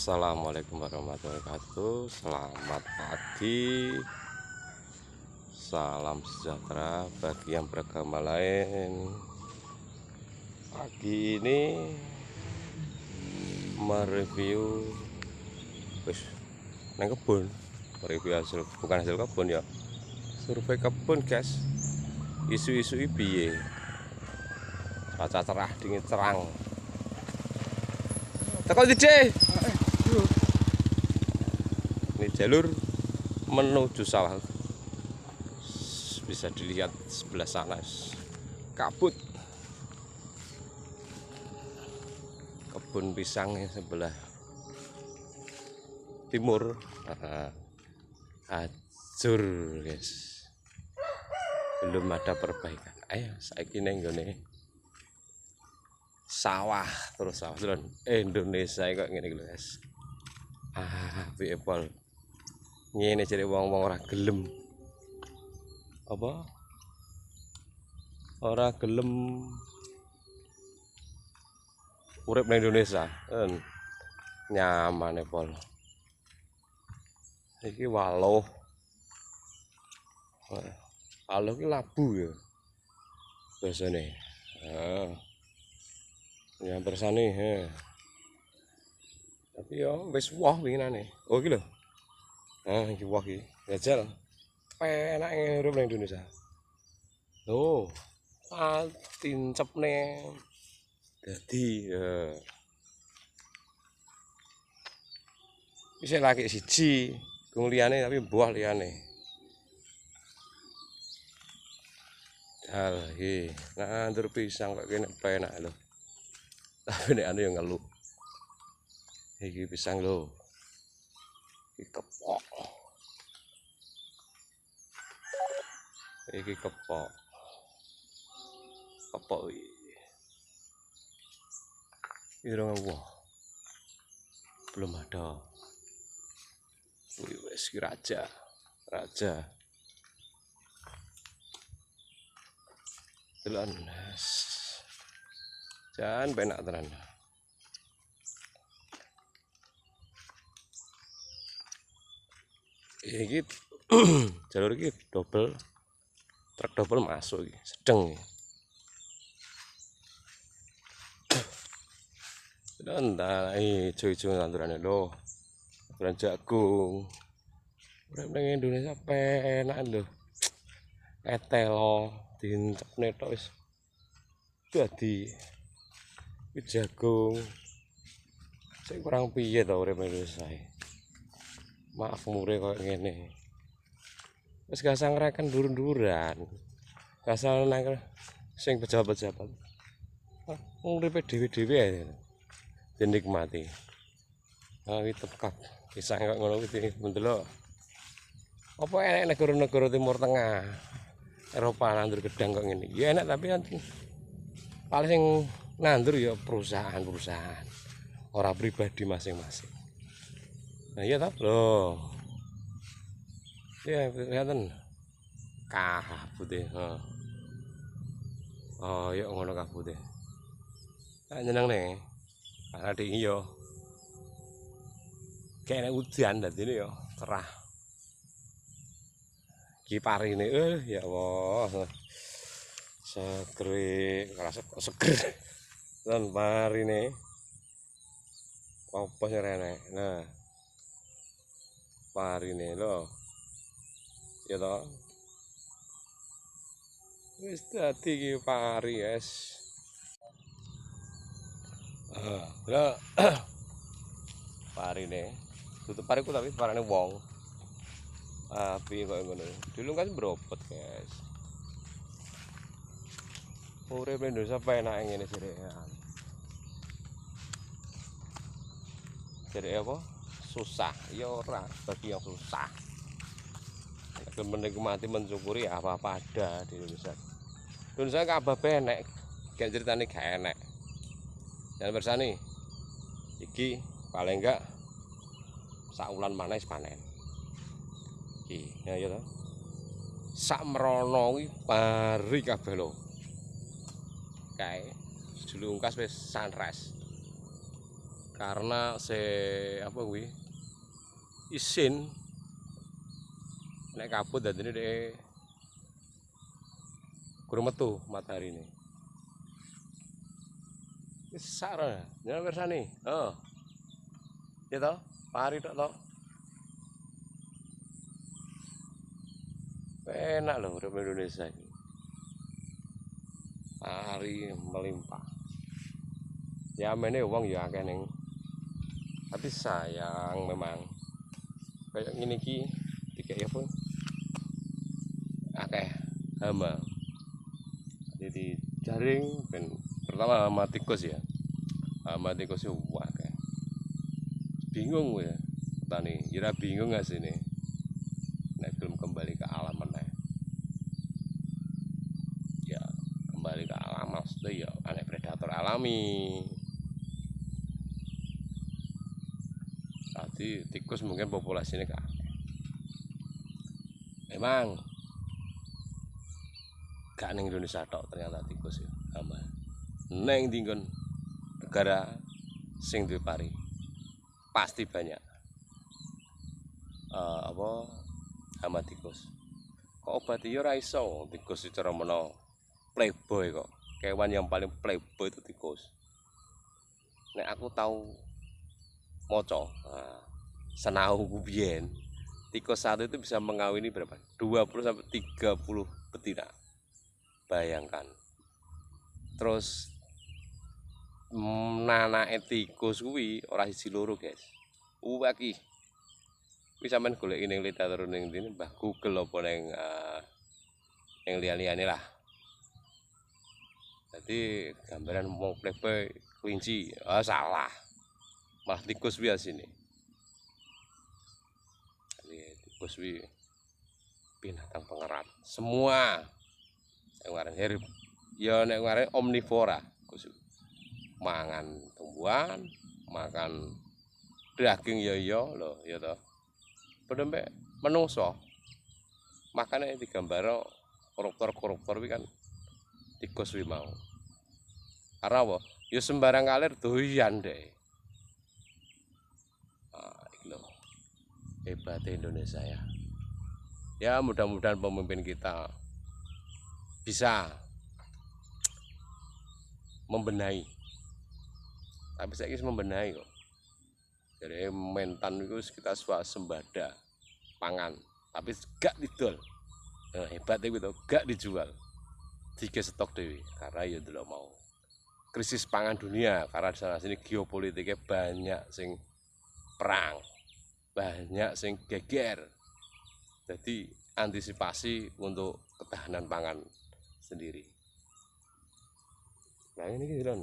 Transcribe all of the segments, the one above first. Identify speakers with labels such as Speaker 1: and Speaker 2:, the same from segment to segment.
Speaker 1: Assalamualaikum warahmatullahi wabarakatuh. Selamat pagi, salam sejahtera bagi yang beragama lain. Pagi ini mereview neng kebun, mereview hasil, bukan hasil kebun ya, survei kebun guys. Isu-isu piye, cuaca cerah dingin cerang. Teko DJ. Ini jalur menuju sawah, bisa dilihat sebelah sana kabut. Kebun pisang yang sebelah timur hancur guys, belum ada perbaikan. Ayo saiki neng gone sawah terus Indonesia kok ngene iki lho guys. Piye pol ngene jare wong-wong ora gelem apa ora gelem urip nang Indonesia. Nyaman pol iki waluh ki labu ya biasane. Yang bersani tapi ya wis woh winginane. Oh iki lho. Iki woh iki. Jajal. Penak urip nang Indonesia. Oh, tincepne dadi bisa lagi siji, gung liyane tapi buah liyane. Dal iki, nandur pisang kok kene penak lho. Tapi nek anu yang ngeluh. Iki pisang lho. Iki kepok. Iki kepok. Kepok iki. Irung wah. Belum ada. Wis raja. Raja. Delon. Jangan penak tenan. Iki jalur iki double, truk double masuk iki, sedeng iki. Entah ijo-ijo tandurane lho. Tanduran jagung. Urip ning Indonesia penak lho. Etelo dincepne tok wis dadi jagung. Sing kurang piye to urip Indonesia. Maaf mure koyo ngene. Wis gak usah ngreken dur-duran. Gak usah nang sing pejabat-pejabat. Uripe dhewe-dhewe ae. Dinikmati. Iki tekap pisang kok ngono kuwi mendelok. Apa enek negara-negara Timur Tengah, Eropa nandur gedang kok ngene. Ya enak tapi paling sing nandur ya perusahaan-perusahaan. Ora pribadi masing-masing. Nah iya toh lho. Ya kelihatan kabute. Oh ya ngono kabute. Tak nyeneng nih. Karena di iyo kayak hujan tadi ini yo cerah. Kipari ini ya Allah seger ngerasa seger dan pari ini apa sih rene. Nah pari ini lo ya toh wis dadi pari guys. Lho pari nih tutup pariku tapi parane wong api kok ngono dulu kan beropet guys. Urip Indonesia penak ngene sirekan jadi apa susah ya ora bagi yang susah menikmati mensyukuri apa-apa ada di Indonesia. Indonesia kabeh penek gak ceritane gak enek. Dan bersani iki paling enggak sak wulan maneh panen iki ya to sak merono kuwi pari kabeh lho kae julungkas wis sunrise karena apa kuwi isin nek kabut dadine dhek kurang metu matahari ini. Wis sakra, ya pirsani. Oh. Ya toh, pari tok toh. Enak loh urip Indonesia ini. Pari melimpah. Ya mene wong ya akeh ning. Tapi sayang memang kayak ngene iki dikek apa? Akeh hama. Jadi jaring ben pertama hama tikus ya. Hama tikus itu akeh. Bingung gue ya. Petani, kira bingung gak sih nih? Nek belum kembali ke alam meneh. Ya, kembali ke alam maksudnya ya aneh predator alami. Tadi tikus mungkin populasinya kak. Memang gak ning Indonesia tok ternyata tikus ya hama. Neng dinggon negara sing duwe pari pasti banyak apa hama tikus. Kok obati ya ora iso tikus secara meno playboy kok. Kewan yang paling playboy itu tikus. Nek aku tahu moco senau biyen tikus satu itu bisa mengawini berapa? 20 sampai 30 betina. Bayangkan. Terus nanake tikus kuwi ora siji loro, guys. Iki. Kuwi sampean goleki ning literatur ning ndi Mbah Google apa ning ning liya-liyane lah. Jadi gambaran mau playboy kelinci, salah. Malah tikus kuwi asine. Tikus kuwi binatang pengerat. Semua yang ngaran herb ya nek ngaran omnivora. Mangan tumbuhan, makan daging ya lho ya toh. Padha mek menungso. Makane digambaro koruptor-koruptor kuwi kan tikus kuwi mau. Karena apa? Ya sembarang kalir doyan deh. Iki lho. Hebatnya Indonesia ya. Ya mudah-mudahan pemimpin kita bisa membenahi. Tapi saya ingin membenahi kok. Jadi mentan itu kita swasembada pangan, tapi gak didol. Nah, hebatnya gitu, gak dijual. Tiga stok dewi, karena ya dulu mau krisis pangan dunia, karena di sana sini geopolitiknya banyak sing perang, banyak sing geger. Jadi antisipasi untuk ketahanan pangan sendiri. Nah ini gitu kan.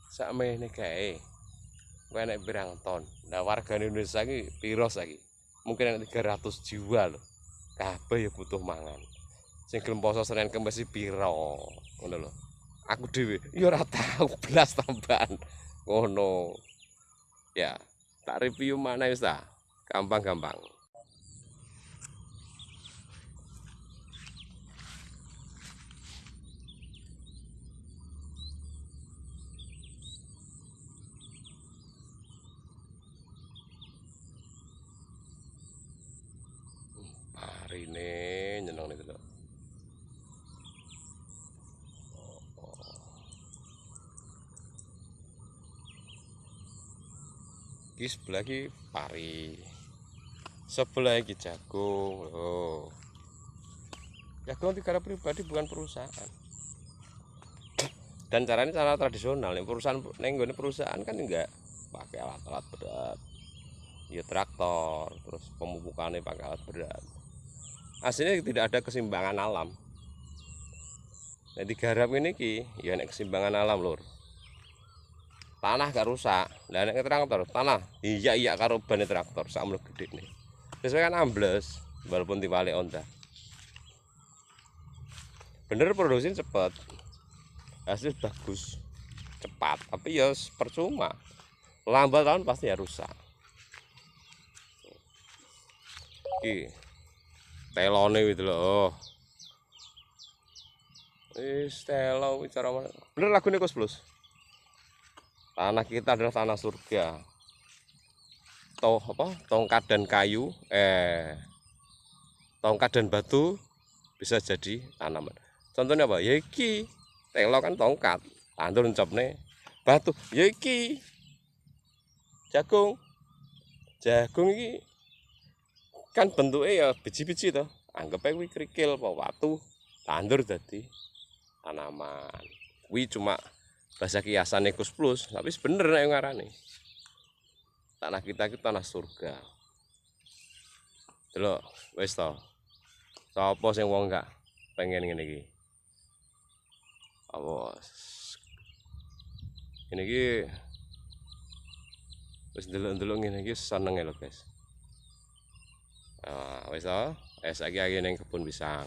Speaker 1: Sakmene kae. Kowe nek pirang ton. Nah warga Indonesia iki piro saiki? Mungkin ada 300 jiwa loh. Kabeh ya butuh mangan. Sing gelem poso Senin Kamis piro? Ngono lho. Aku dhewe ya ora tau belas tambahan. Ngono. Ya, tak review mana wis ta? Gampang-gampang. Parine nyeneng nih lho. Iki sebelah iki pari. Sebelah iki jagung. Oh. Jagung digarap pribadi bukan perusahaan. Dan caranya cara tradisional. Nih perusahaan nenggone perusahaan kan enggak pakai alat-alat berat. Ya traktor, terus pemupukannya pakai alat berat. Aslinya tidak ada keseimbangan alam. Nah digarap ini ki, ya nek keseimbangan alam lur. Tanah gak rusak, lah nek traktor tanah iya karo ban traktor sakmono gede nih. Sesuai kan ambles, walaupun dibalik onta. Bener produksi cepat, hasil bagus, cepat, tapi ya percuma. Lambat tahun pasti ya rusak. Iki telone gitu loh. Wis telo cara bener lagune Kus Plus. Tanah kita adalah tanah surga. Tongkat dan kayu, tongkat dan batu bisa jadi tanaman. Contohnya apa? Ya iki. Telo kan tongkat, tandur nih batu. Ya iki. Jagung. Jagung iki kan bentuknya ya biji-biji toh. Anggap aja kuwi kerikil apa watu, tandur dadi tanaman. Kuwi cuma bahasa kiasan Kus Plus, tapi bener nek ngarani. Tanah kita itu tanah surga. Delok, wis to. Sapa sing wong gak pengen ngene iki? Apa ngene iki wis ndelok-ndelok ngene iki seneng lho, guys. Wis to, saiki ning kebun pisang.